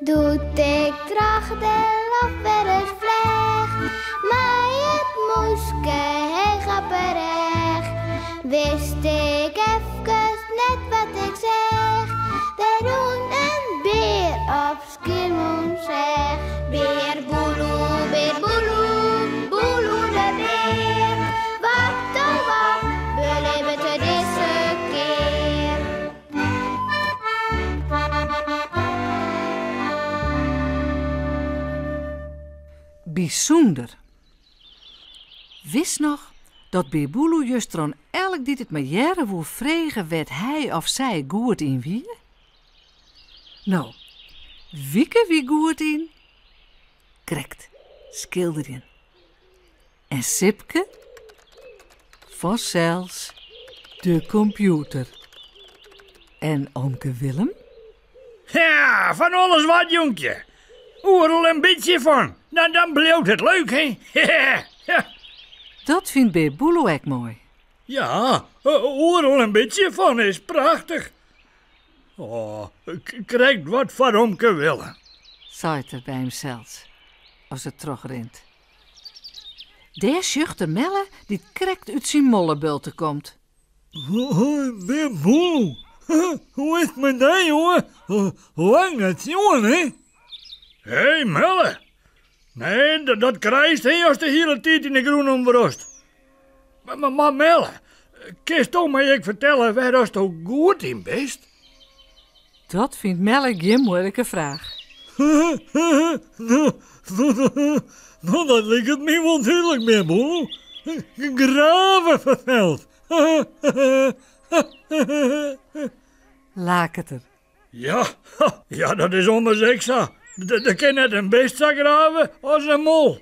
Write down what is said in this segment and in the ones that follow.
Doet ik tracht of weer eens vlecht, maar het moeske hij gaat berecht. Wist ik even net wat ik zeg, de roen een beer op Skiermon zegt. Beer boeloe, boeloe de beer. Wat oh wat, beleven we deze keer. Bijzonder. Wist nog dat Beer Boeloe juist aan elk die het met jaren woe vregen werd hij of zij goed in wie? Nou, wieke wie goed in? Krekt, schilderen. En Sipke? Vanzelfs de computer. En oomke Willem? Ja, van alles wat, jonkje. Oerel een beetje van. Nou, dan bleef het leuk, hè? Ja. Dat vindt Beer Boeloe ook mooi. Ja, oerel een beetje van is prachtig. Oh, krijgt wat van omke Willem. Zei het er bij hemzelf, als het terugrent. Daar zucht de Melle die krekt uit zijn mollebulten komt. Beer Boeloe, hoe is het met jou, jongen? Lang het jongen, hè? Hé, Melle. Nee, dat krijgt hij als de hele tijd in de groen omrost. Maar Melle, kist toch maar ik vertellen waar dat toch goed in best? Dat vindt Melle geen moeilijke vraag. Nou, dat lijkt het me wel duidelijk meer, Boel. Graven verteld. Laak het er. Ja, dat is ommers extra. Dat kan net een beest graven als een mol.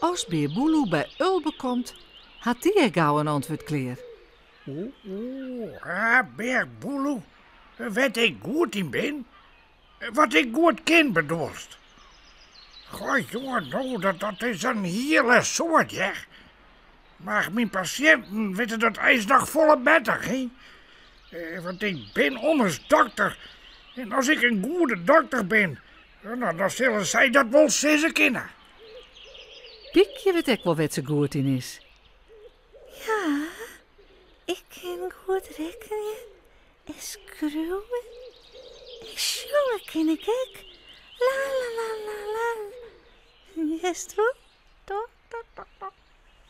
Als Beer Boeloe bij Ulbe komt, had die er gauw een antwoord kleer. Beer Boeloe, wat ik goed in ben, wat ik goed ken bedorst. Goh, jongen, nou, dat is een hele soort, hè. Maar mijn patiënten weten dat ijs nog volle beter, hè. Want ik ben ommers dokter. En als ik een goede dokter ben, nou, dan zullen zij dat wel zeggen kennen. Piekje weet ik wel wat ze goed in is. Ja, ik kan goed rekenen en schreeuwen. En zongen ken ik ook. La la la la la. Yes, toch?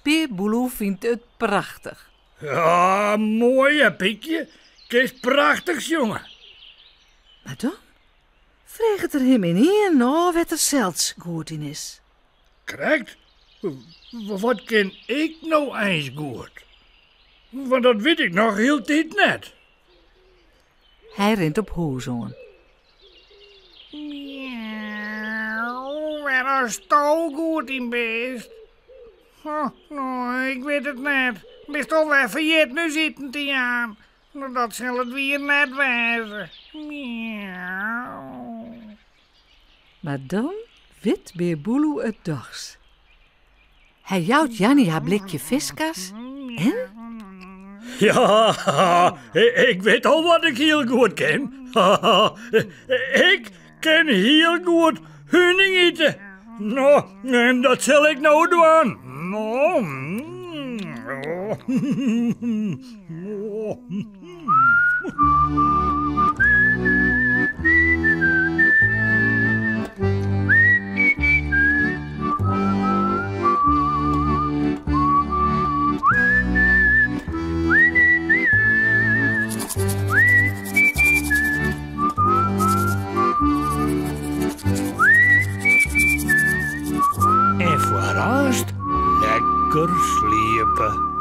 Beer Boeloe vindt het prachtig. Ja, mooi hè, Piekje. Kees prachtig, jongen. Maar dan vreeg het er hem in één nou wat er zelfs goed in is. Krijgt? Wat ken ik nou eens goed? Want dat weet ik nog heel tijd net. Hij rent op hoezongen. Miauw, waar is toch goed in best? Oh, nou, ik weet het net. Best al weer verjeerd nu zitten te aan. Nou, dat zal het weer net wijzen. Miauw. Maar dan wit Beer Boeloe het dags. Hij jouwt Jannie haar blikje viskas en... Ja, ik weet al wat ik heel goed ken. Ik ken heel goed honing eten. Nou, en dat zal ik nou doen. En vooral lekker sliepen.